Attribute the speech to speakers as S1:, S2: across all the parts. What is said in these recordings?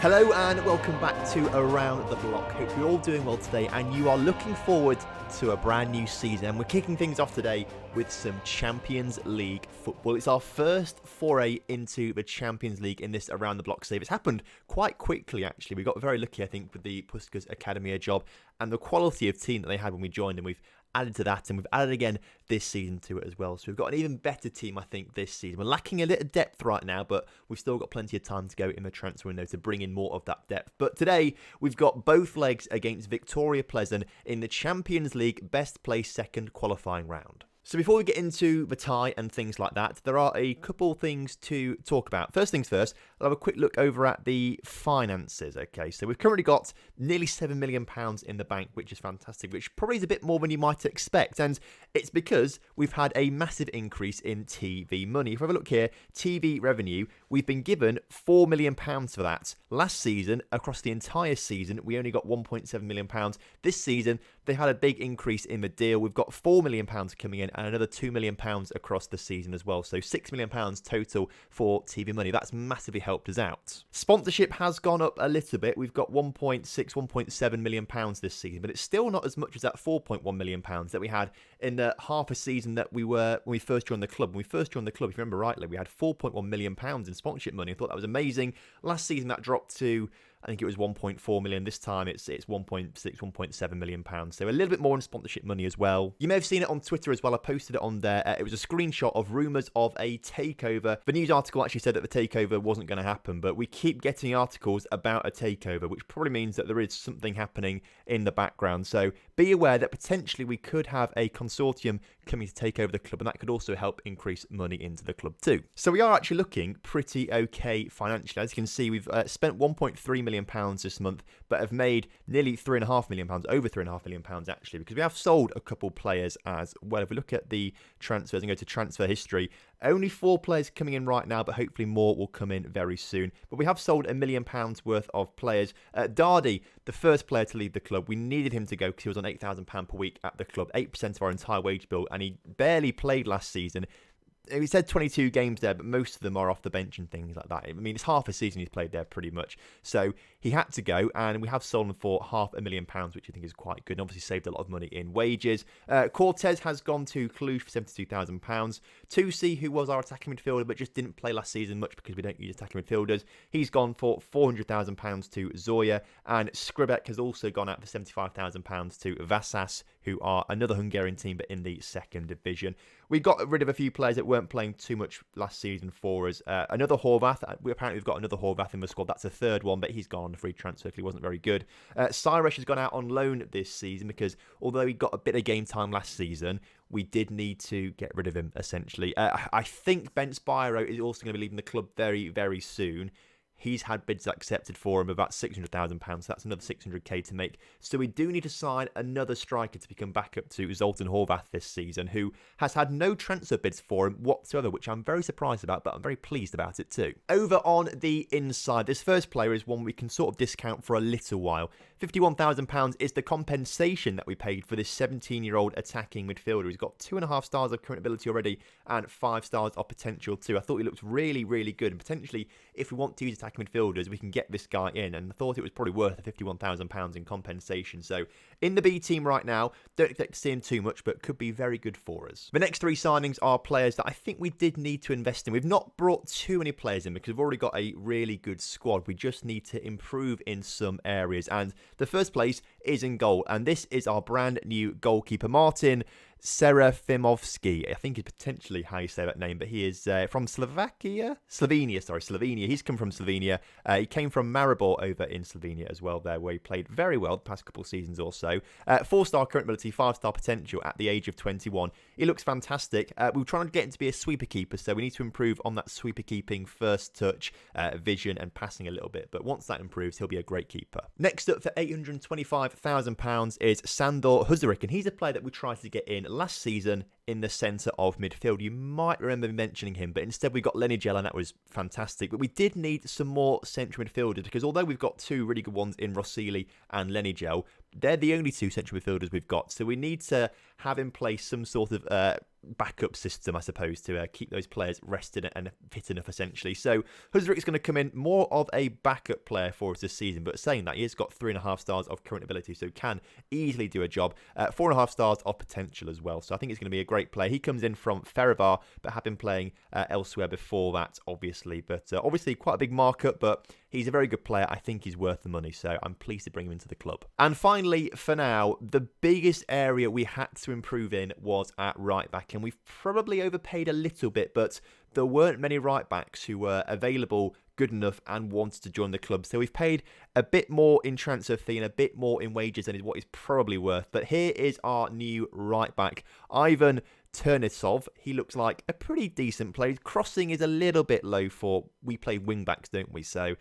S1: Hello and welcome back to Around the Block. Hope you're all doing well today and you are looking forward to a brand new season. And we're kicking things off today with some Champions League football. It's our first foray into the Champions League in this Around the Block save. It's happened quite quickly, actually. We got very lucky, I think, with the Puskas Academy job and the quality of team that they had when we joined, and we've added to that, and we've added again this season to it as well. So we've got an even better team, I think, this season. We're lacking a little depth right now, but we've still got plenty of time to go in the transfer window to bring in more of that depth. But today, we've got both legs against Victoria Pleasant in the Champions League best placed second qualifying round. So before we get into the tie and things like that, there are a couple things to talk about. First things first, I'll have a quick look over at the finances. Okay, so we've currently got nearly £7 million in the bank, which is fantastic, which probably is a bit more than you might expect. And it's because we've had a massive increase in TV money. If we have a look here, TV revenue, we've been given £4 million for that. Last season, across the entire season, we only got £1.7 million. This season, they had a big increase in the deal. We've got £4 million coming in and another £2 million across the season as well. So £6 million total for TV money. That's massively helped us out. Sponsorship has gone up a little bit. We've got £1.7 million this season, but it's still not as much as that £4.1 million that we had in the half a season that we were when we first joined the club. When we first joined the club, if you remember rightly, we had £4.1 million in sponsorship money. I thought that was amazing. Last season that dropped to, I think it was 1.4 million. This time it's 1.6, 1.7 million pounds. So a little bit more in sponsorship money as well. You may have seen it on Twitter as well. I posted it on there. It was a screenshot of rumours of a takeover. The news article actually said that the takeover wasn't going to happen, but we keep getting articles about a takeover, which probably means that there is something happening in the background. So be aware that potentially we could have a consortium coming to take over the club, and that could also help increase money into the club too. So we are actually looking pretty okay financially. As you can see, we've spent £1.3 million this month, but have made nearly £3.5 million, over £3.5 million actually, because we have sold a couple players as well. If we look at the transfers and go to transfer history, only 4 players coming in right now, but hopefully more will come in very soon. But we have sold £1 million worth of players. Dardy, the first player to leave the club, we needed him to go because he was on £8,000 per week at the club, 8% of our entire wage bill, and he barely played last season. He said 22 games there, but most of them are off the bench and things like that. I mean, it's half a season he's played there pretty much. So he had to go, and we have sold him for £500,000, which I think is quite good, and obviously saved a lot of money in wages. Cortez has gone to Cluj for £72,000. Tusi, who was our attacking midfielder, but just didn't play last season much because we don't use attacking midfielders, he's gone for £400,000 to Zoya, and Skribek has also gone out for £75,000 to Vasas, who are another Hungarian team, but in the second division. We got rid of a few players that weren't playing too much last season for us. Another Horvath. We've got another Horvath in the squad. That's a third one, but he's gone on a free transfer because he wasn't very good. Cyrus has gone out on loan this season because although he got a bit of game time last season, we did need to get rid of him, essentially. I think Ben Spyro is also going to be leaving the club very, very soon. He's had bids accepted for him of about £600,000, so that's another 600k to make. So we do need to sign another striker to become backup to Zoltan Horvath this season, who has had no transfer bids for him whatsoever, which I'm very surprised about, but I'm very pleased about it too. Over on the inside, this first player is one we can sort of discount for a little while. £51,000 is the compensation that we paid for this 17-year-old attacking midfielder. He's got 2.5 stars of current ability already and 5 stars of potential too. I thought he looked really, really good, and potentially if we want to use attacking midfielders, we can get this guy in, and I thought it was probably worth the £51,000 in compensation. So in the B team right now, don't expect to see him too much, but could be very good for us. The next 3 signings are players that I think we did need to invest in. We've not brought too many players in because we've already got a really good squad. We just need to improve in some areas, and the first place is in goal, and this is our brand new goalkeeper, Martin Serafimovsky. I think is potentially how you say that name, but he is from Slovenia. He's come from Slovenia. He came from Maribor over in Slovenia as well there, where he played very well the past couple of seasons or so. 4-star current ability, 5-star potential at the age of 21. He looks fantastic. We were trying to get him to be a sweeper keeper, so we need to improve on that sweeper keeping, first touch, vision and passing a little bit. But once that improves, he'll be a great keeper. Next up for £825,000 is Sandor Huzarik, and he's a player that we tried to get in last season in the centre of midfield. You might remember me mentioning him, but instead we got Lenny Gel, and that was fantastic. But we did need some more central midfielders because although we've got 2 really good ones in Rossili and Lenny Gel, they're the only two central midfielders we've got. So we need to have in place some sort of backup system, I suppose, to keep those players rested and fit enough, essentially. So Husrick is going to come in more of a backup player for us this season. But saying that, he has got 3.5 stars of current ability, so can easily do a job. 4.5 stars of potential as well. So I think he's going to be a great player. He comes in from Ferivar, but had been playing elsewhere before that, obviously. But obviously quite a big markup, but he's a very good player. I think he's worth the money, so I'm pleased to bring him into the club. And finally, for now, the biggest area we had to improve in was at right back. And we've probably overpaid a little bit, but there weren't many right backs who were available, good enough, and wanted to join the club. So we've paid a bit more in transfer fee and a bit more in wages than is what is probably worth. But here is our new right back, Ivan Ternasov. He looks like a pretty decent player. Crossing is a little bit low for, we play wing backs, don't we? So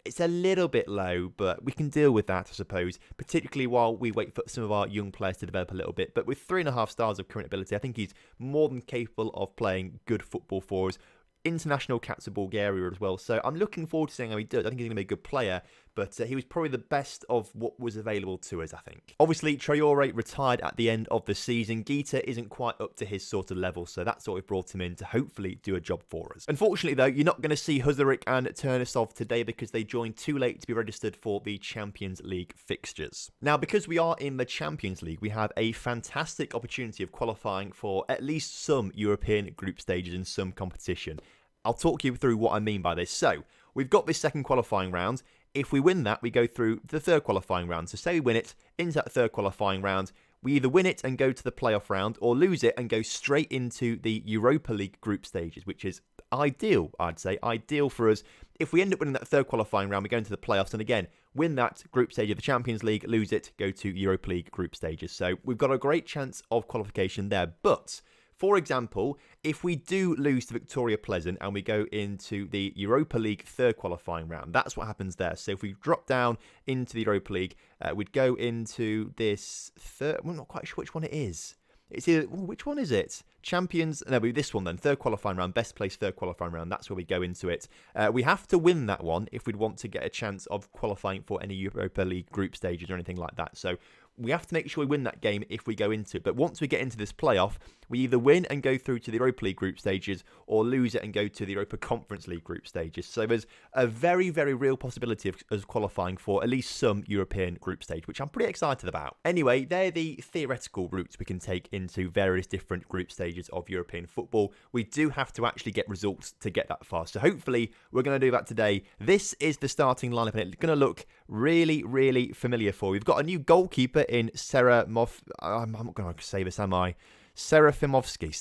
S1: it's a little bit low, but we can deal with that, I suppose, particularly while we wait for some of our young players to develop a little bit. But with 3.5 stars of current ability, I think he's more than capable of playing good football for us. International caps of Bulgaria as well. So I'm looking forward to seeing how he does. I think he's going to be a good player, but he was probably the best of what was available to us, I think. Obviously, Traore retired at the end of the season. Gita isn't quite up to his sort of level, so that's why we've brought him in to hopefully do a job for us. Unfortunately, though, you're not going to see Huzaric and Ternasov today because they joined too late to be registered for the Champions League fixtures. Now, because we are in the Champions League, we have a fantastic opportunity of qualifying for at least some European group stages in some competition. I'll talk you through what I mean by this. So, we've got this second qualifying round. If we win that, we go through the third qualifying round. So say we win it, into that third qualifying round, we either win it and go to the playoff round or lose it and go straight into the Europa League group stages, which is ideal, I'd say, ideal for us. If we end up winning that third qualifying round, we go into the playoffs and again, win that group stage of the Champions League, lose it, go to Europa League group stages. So we've got a great chance of qualification there, but for example, if we do lose to Victoria Pleasant and we go into the Europa League third qualifying round, that's what happens there. So if we drop down into the Europa League, we'd go into this third, I'm not quite sure which one it is. It's either, which one is it? Champions, no, this one then, third qualifying round, best place third qualifying round, that's where we go into it. We have to win that one if we'd want to get a chance of qualifying for any Europa League group stages or anything like that. So we have to make sure we win that game if we go into it. But once we get into this playoff, we either win and go through to the Europa League group stages or lose it and go to the Europa Conference League group stages. So there's a very, very real possibility of us qualifying for at least some European group stage, which I'm pretty excited about. Anyway, they're the theoretical routes we can take into various different group stages of European football. We do have to actually get results to get that far. So hopefully we're going to do that today. This is the starting lineup and it's going to look really, really familiar for you. We've got a new goalkeeper in I'm not going to say this, am I? Serafimovsky.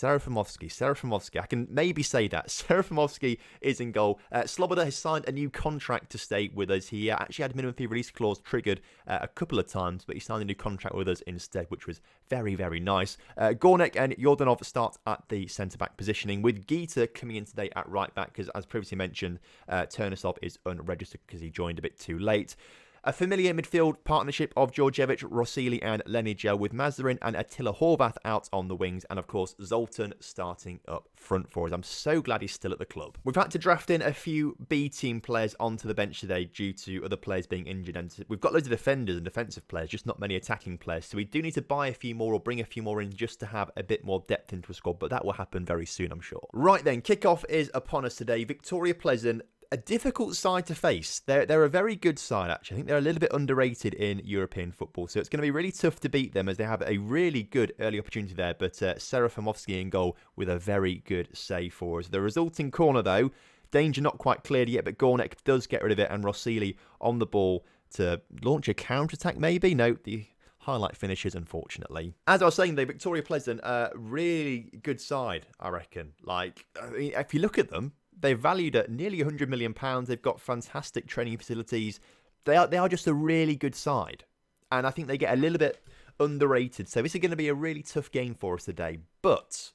S1: I can maybe say that. Serafimovsky is in goal. Sloboda has signed a new contract to stay with us. He actually had a minimum fee release clause triggered a couple of times, but he signed a new contract with us instead, which was very, very nice. Gornek and Yordanov start at the centre-back positioning, with Gita coming in today at right-back, because as previously mentioned, Ternasov is unregistered because he joined a bit too late. A familiar midfield partnership of Djordjevic, Rossili and Lenija, with Mazarin and Attila Horvath out on the wings, and of course Zoltan starting up front for us. I'm so glad he's still at the club. We've had to draft in a few B team players onto the bench today due to other players being injured, and we've got loads of defenders and defensive players, just not many attacking players, so we do need to buy a few more or bring a few more in just to have a bit more depth into a squad, but that will happen very soon, I'm sure. Right then, kickoff is upon us today. Victoria Pleasant, a difficult side to face. They're a very good side, actually. I think they're a little bit underrated in European football, so it's going to be really tough to beat them as they have a really good early opportunity there, but Serafimovsky in goal with a very good save for us. The resulting corner, though, danger not quite cleared yet, but Gornek does get rid of it, and Rossili on the ball to launch a counter-attack, maybe? No, the highlight finishes, unfortunately. As I was saying, though, Victoria Pleasant, really good side, I reckon. Like, I mean, if you look at them, they're valued at nearly £100 million. They've got fantastic training facilities. They are just a really good side. And I think they get a little bit underrated. So this is going to be a really tough game for us today. But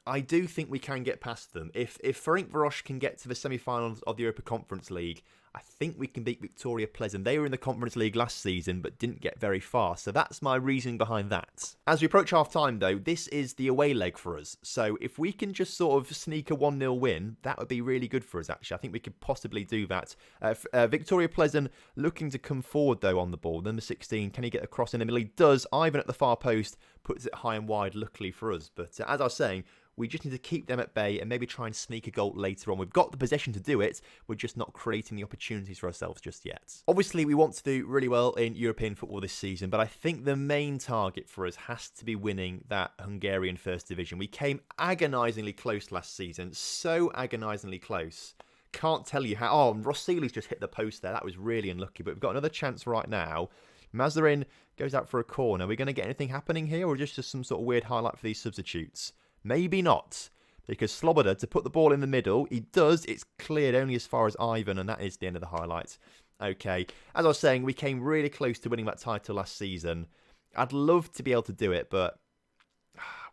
S1: I do think we can get past them. If Ferencváros can get to the semi-finals of the Europa Conference League, I think we can beat Victoria Pleasant. They were in the Conference League last season, but didn't get very far. So that's my reasoning behind that. As we approach half-time, though, this is the away leg for us. So if we can just sort of sneak a 1-0 win, that would be really good for us, actually. I think we could possibly do that. Victoria Pleasant looking to come forward, though, on the ball. Number 16, can he get across in the middle? He does. Ivan at the far post puts it high and wide, luckily for us. But as I was saying, we just need to keep them at bay and maybe try and sneak a goal later on. We've got the possession to do it. We're just not creating the opportunities for ourselves just yet. Obviously, we want to do really well in European football this season, but I think the main target for us has to be winning that Hungarian First Division. We came agonisingly close last season, so agonisingly close. Can't tell you how. Oh, Rossili's just hit the post there. That was really unlucky, but we've got another chance right now. Mazarin goes out for a corner. Are we going to get anything happening here, or just some sort of weird highlight for these substitutes? Maybe not, because Sloboda, to put the ball in the middle, he does. It's cleared only as far as Ivan, and that is the end of the highlight. Okay, as I was saying, we came really close to winning that title last season. I'd love to be able to do it, but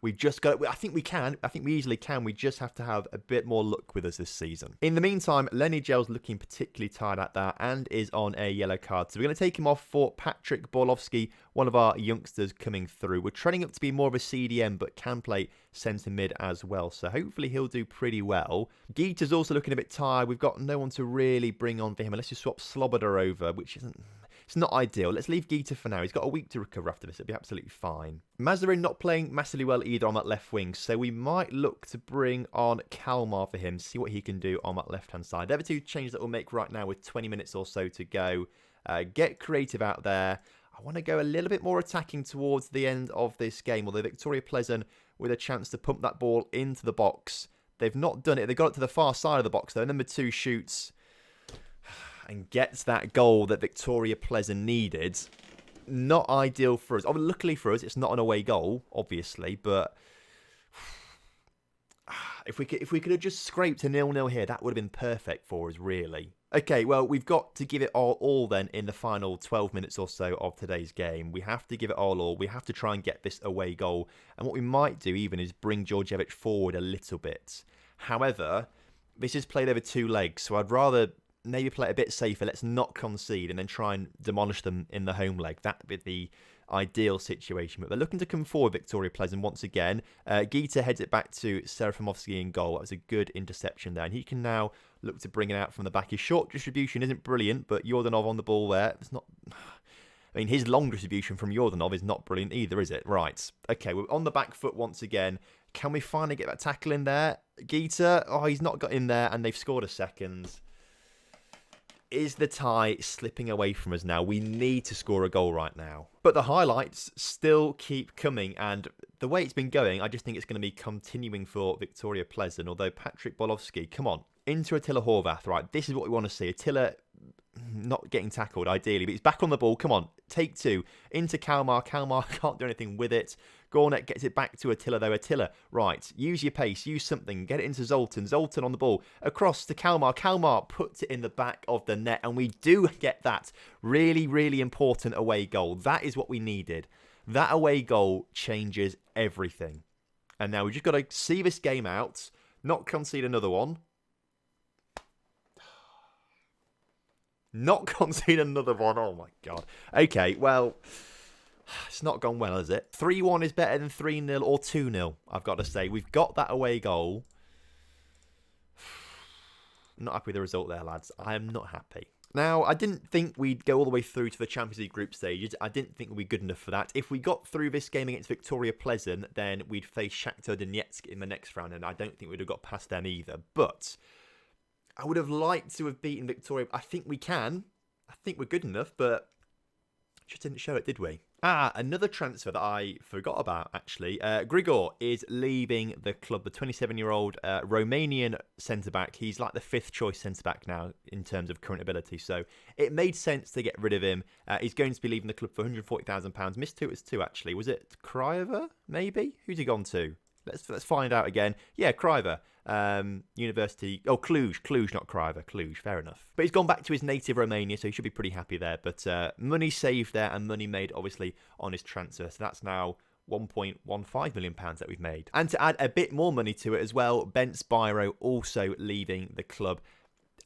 S1: we've just got. I think we can. I think we easily can. We just have to have a bit more luck with us this season. In the meantime, Lenny Gel's looking particularly tired at that and is on a yellow card. So we're going to take him off for Patrick Borlovsky, one of our youngsters coming through. We're training up to be more of a CDM, but can play centre mid as well. So hopefully he'll do pretty well. Geeta's also looking a bit tired. We've got no one to really bring on for him unless you swap Sloboda over, which isn't. It's not ideal. Let's leave Geeta for now. He's got a week to recover after this. It'll be absolutely fine. Mazarin not playing massively well either on that left wing, so we might look to bring on Kalmar for him, see what he can do on that left-hand side. They're the two changes that we'll make right now with 20 minutes or so to go. Get creative out there. I want to go a little bit more attacking towards the end of this game, although Victoria Pleasant with a chance to pump that ball into the box. They've not done it. They got it to the far side of the box, though. Number 2 shoots and gets that goal that Victoria Pleasant needed. Not ideal for us. Oh, luckily for us, it's not an away goal, obviously, but if we could have just scraped a 0-0 here, that would have been perfect for us, really. Okay, well, we've got to give it all then in the final 12 minutes or so of today's game. We have to give it all. We have to try and get this away goal. And what we might do even is bring Djordjevic forward a little bit. However, this is played over 2 legs, so I'd rather maybe play it a bit safer. Let's not concede and then try and demolish them in the home leg. That would be the ideal situation. But they're looking to come forward, Victoria Pleasant, once again. Geeta heads it back to Serafimovsky in goal. That was a good interception there. And he can now look to bring it out from the back. His short distribution isn't brilliant, but Yordanov on the ball there. It's not. I mean, his long distribution from Yordanov is not brilliant either, is it? Right. Okay, we're on the back foot once again. Can we finally get that tackle in there? Geeta, oh, he's not got in there, and they've scored a second. Is the tie slipping away from us now? We need to score a goal right now. But the highlights still keep coming, and the way it's been going, I just think it's going to be continuing for Victoria Pleasant, although Patrick Borlovsky, come on, into Attila Horvath, right? This is what we want to see. Attila not getting tackled, ideally, but he's back on the ball. Come on, take 2. Into Kalmar. Kalmar can't do anything with it. Gornet gets it back to Attila, though. Attila, right, use your pace, use something, get it into Zoltan. Zoltan on the ball, across to Kalmar. Kalmar puts it in the back of the net, and we do get that really, really important away goal. That is what we needed. That away goal changes everything. And now we've just got to see this game out, not concede another one. Not concede another one. Oh, my God. Okay, well, it's not gone well, has it? 3-1 is better than 3-0 or 2-0, I've got to say. We've got that away goal. Not happy with the result there, lads. I am not happy. Now, I didn't think we'd go all the way through to the Champions League group stages. I didn't think we'd be good enough for that. If we got through this game against Victoria Pleasant, then we'd face Shakhtar Donetsk in the next round, and I don't think we'd have got past them either. But I would have liked to have beaten Victoria. I think we can. I think we're good enough, but just didn't show it, did we? Another transfer that I forgot about, actually. Grigor is leaving the club, the 27-year-old Romanian centre-back. He's like the 5th choice centre-back now in terms of current ability, so it made sense to get rid of him. He's going to be leaving the club for £140,000. Missed 2, actually. Was it Kryeva, maybe? Who's he gone to? Let's find out again. Yeah, Kryeva. University. Oh, Cluj, not Kryeva. Cluj, fair enough. But he's gone back to his native Romania, so he should be pretty happy there. But money saved there and money made, obviously, on his transfer. So that's now £1.15 million that we've made. And to add a bit more money to it as well, Bence Biro also leaving the club.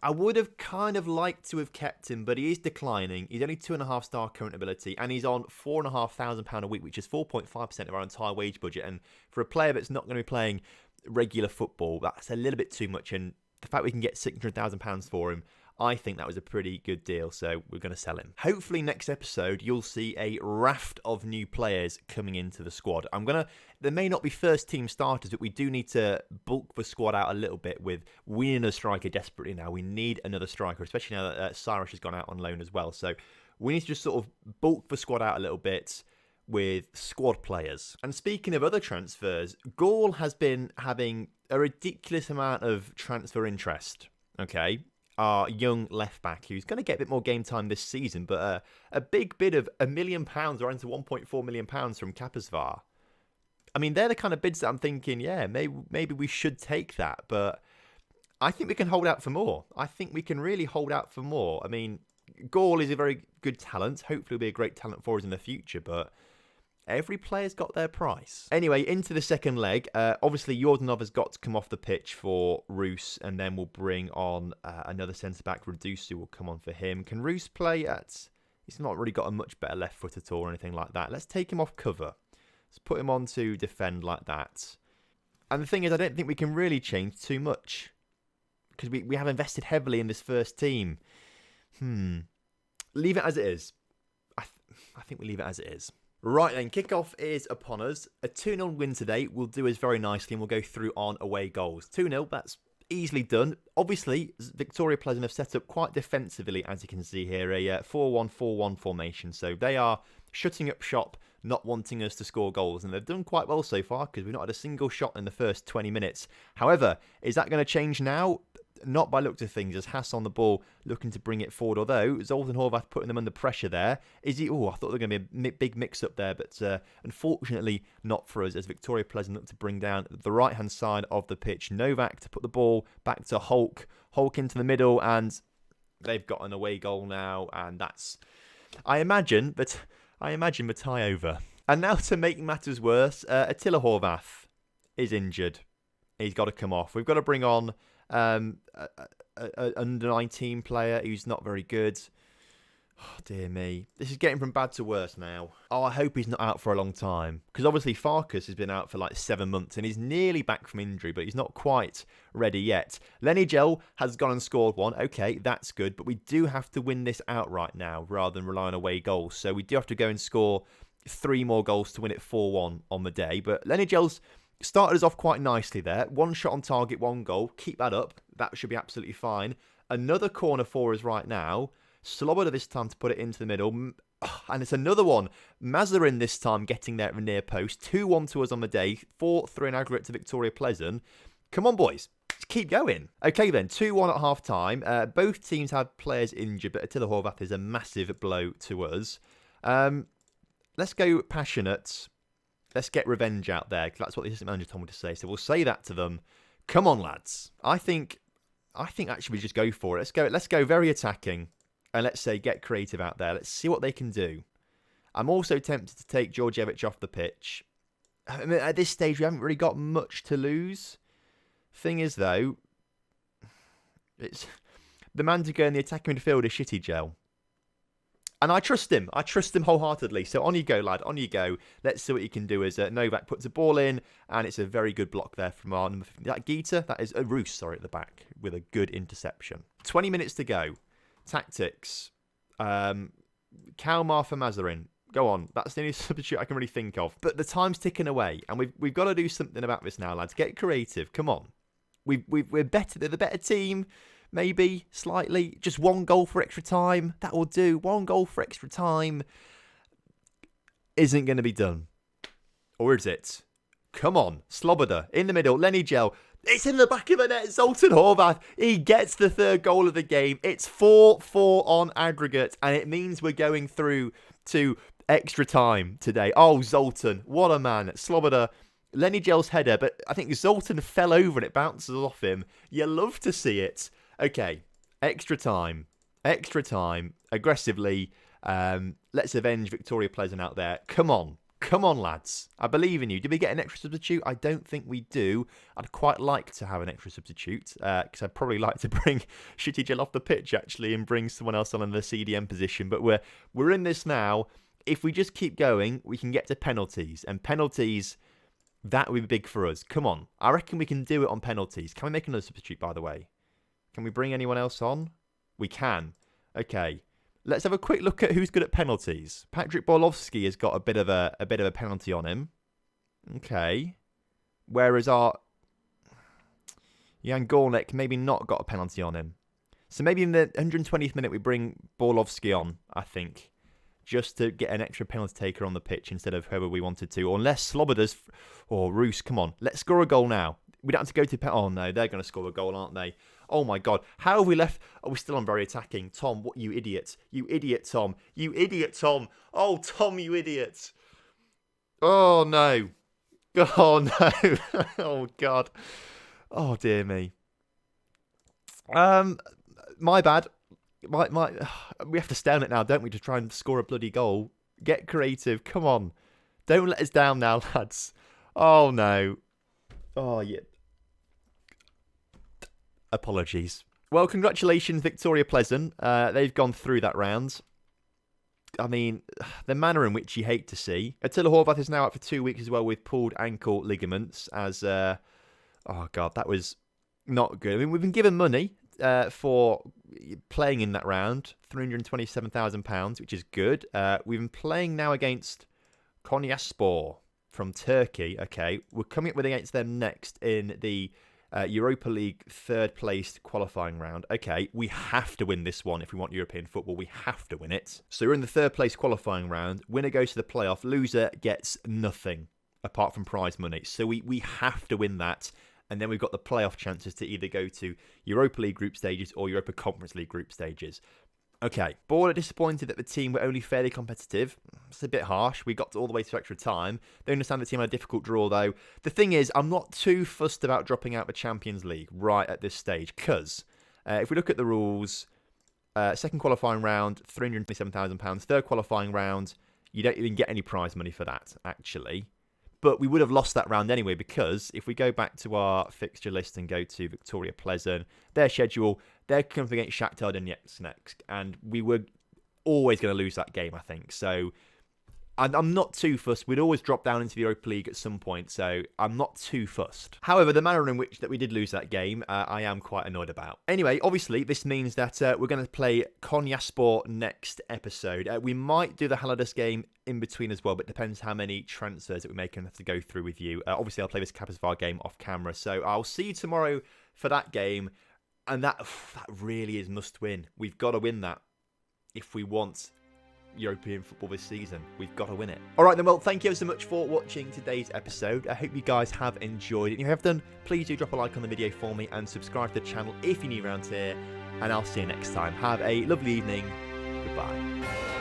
S1: I would have kind of liked to have kept him, but he is declining. He's only 2.5-star current ability, and he's on £4,500 a week, which is 4.5% of our entire wage budget. And for a player that's not going to be playing regular football, that's a little bit too much. And the fact we can get £600,000 for him, I think that was a pretty good deal, so we're going to sell him. Hopefully next episode, you'll see a raft of new players coming into the squad. There may not be first team starters, but we do need to bulk the squad out a little bit we need another striker desperately now. We need another striker, especially now that Cyrus has gone out on loan as well. So we need to just sort of bulk the squad out a little bit with squad players. And speaking of other transfers, Gaul has been having a ridiculous amount of transfer interest, okay? Our young left-back, who's going to get a bit more game time this season, but a big bid of £1 million or into £1.4 million from Kapasvar. I mean, they're the kind of bids that I'm thinking, yeah, maybe we should take that, but I think we can hold out for more. I think we can really hold out for more. I mean, Gaul is a very good talent. Hopefully he'll be a great talent for us in the future, but every player's got their price. Anyway, into the second leg. Obviously, Yordanov has got to come off the pitch for Roos, and then we'll bring on another centre-back. Radusu will come on for him. Can Roos play at... He's not really got a much better left foot at all or anything like that. Let's take him off cover. Let's put him on to defend like that. And the thing is, I don't think we can really change too much, because we have invested heavily in this first team. Leave it as it is. I think we leave it as it is. Right then, kickoff is upon us. A 2-0 win today will do us very nicely, and we'll go through on away goals. 2-0, that's easily done. Obviously, Victoria Pleasant have set up quite defensively, as you can see here, a 4-1-4-1 formation. So they are shutting up shop, not wanting us to score goals. And they've done quite well so far, because we've not had a single shot in the first 20 minutes. However, is that going to change now? Not by looks of things, as Haas on the ball looking to bring it forward. Although Zoltan Horvath putting them under pressure there. Is he? Oh, I thought there was going to be a big mix-up there, but unfortunately not for us, as Victoria Pleasant look to bring down the right-hand side of the pitch. Novak to put the ball back to Hulk. Hulk into the middle, and they've got an away goal now, and that's... I imagine the tie over. And now to make matters worse, Attila Horvath is injured. He's got to come off. We've got to bring on under 19 player who's not very good. Oh, dear me. This is getting from bad to worse now. Oh, I hope he's not out for a long time, because obviously Farkas has been out for like 7 months and he's nearly back from injury, but he's not quite ready yet. Lenny Gel has gone and scored one. Okay, that's good, but we do have to win this outright now rather than rely on away goals. So we do have to go and score 3 more goals to win it 4-1 on the day. But Lenny Gel's started us off quite nicely there. 1 shot on target, 1 goal. Keep that up. That should be absolutely fine. Another corner for us right now. Sloboda this time to put it into the middle. And it's another one. Mazarin this time getting there at the near post. 2-1 to us on the day. 4-3 in aggregate to Victoria Pleasant. Come on, boys. Let's keep going. Okay, then. 2-1 at half-time. Both teams had players injured, but Attila Horvath is a massive blow to us. Let's go passionate. Let's get revenge out there, because that's what the assistant manager told me to say. So we'll say that to them. Come on, lads. I think actually we just go for it. Let's go very attacking. And let's say get creative out there. Let's see what they can do. I'm also tempted to take Georgievich off the pitch. I mean, at this stage, we haven't really got much to lose. Thing is, though, it's the man to go in the attacking midfield is Shitty Gel. And I trust him. I trust him wholeheartedly. So on you go, lad. On you go. Let's see what you can do as Novak puts a ball in. And it's a very good block there from our number 15. Is that Gita? That is Roos, sorry, at the back. With a good interception. 20 minutes to go. Tactics. Kalmar for Mazarin. Go on. That's the only substitute I can really think of. But the time's ticking away. And we've got to do something about this now, lads. Get creative. Come on. We're better. They're the better team. Maybe, slightly. Just 1 goal for extra time. That will do. 1 goal for extra time isn't going to be done. Or is it? Come on. Sloboda in the middle. Lenny Gel. It's in the back of the net. Zoltan Horvath. He gets the 3rd goal of the game. It's 4-4 on aggregate. And it means we're going through to extra time today. Oh, Zoltan. What a man. Sloboda. Lenny Gel's header. But I think Zoltan fell over and it bounces off him. You love to see it. Okay, extra time, aggressively. Let's avenge Victoria Pleasant out there. Come on, Come on, lads. I believe in you. Did we get an extra substitute? I don't think we do. I'd quite like to have an extra substitute because I'd probably like to bring Shitty Jill off the pitch, actually, and bring someone else on in the CDM position. But we're in this now. If we just keep going, we can get to penalties. And penalties, that would be big for us. Come on. I reckon we can do it on penalties. Can we make another substitute, by the way? Can we bring anyone else on? We can. Okay. Let's have a quick look at who's good at penalties. Patrick Borlovsky has got a bit of a penalty on him. Okay. Whereas our Jan Gornek maybe not got a penalty on him. So maybe in the 120th minute we bring Borlovsky on, I think. Just to get an extra penalty taker on the pitch instead of whoever we wanted to. Or unless Sloboda's or Roos, come on. Let's score a goal now. We don't have to go to... Oh, no, they're going to score a goal, aren't they? Oh, my God. How have we left... Oh, we're still on very attacking. Tom, what you idiot. You idiot, Tom. You idiot, Tom. Oh, Tom, you idiot. Oh, no. Oh, no. Oh, God. Oh, dear me. My bad. We have to stay on it now, don't we, to try and score a bloody goal. Get creative. Come on. Don't let us down now, lads. Oh, no. Oh, yeah. Apologies. Well, congratulations, Victoria Pleasant. They've gone through that round. I mean, the manner in which you hate to see. Attila Horvath is now out for 2 weeks as well with pulled ankle ligaments. Oh, God, that was not good. I mean, we've been given money for playing in that round. £327,000, which is good. We've been playing now against Konyaspor from Turkey. Okay, we're coming up with against them next in the Europa League third-placed qualifying round. Okay, we have to win this one if we want European football. We have to win it. So we're in the third-place qualifying round. Winner goes to the playoff. Loser gets nothing apart from prize money. So we have to win that. And then we've got the playoff chances to either go to Europa League group stages or Europa Conference League group stages. Okay, Board are disappointed that the team were only fairly competitive. It's a bit harsh. We got all the way to extra time. They understand the team had a difficult draw, though. The thing is, I'm not too fussed about dropping out the Champions League right at this stage, because if we look at the rules, second qualifying round, £327,000. Third qualifying round, you don't even get any prize money for that, actually. But we would have lost that round anyway, because if we go back to our fixture list and go to Victoria Pleasant, their schedule, they're coming against Shakhtar Donetsk next, and we were always going to lose that game, I think. So I'm not too fussed. We'd always drop down into the Europa League at some point, so I'm not too fussed. However, the manner in which that we did lose that game, I am quite annoyed about. Anyway, obviously, this means that we're going to play Konyaspor next episode. We might do the Haladas game in between as well, but it depends how many transfers that we make and have to go through with you. Obviously, I'll play this Kaposvar game off camera, so I'll see you tomorrow for that game, and that really is must win. We've got to win that if we want European football this season. We've got to win it. All right then, well, thank you so much for watching today's episode. I hope you guys have enjoyed it. If you have done, please do drop a like on the video for me and subscribe to the channel if you're new around here, and I'll see you next time. Have a lovely evening. Goodbye.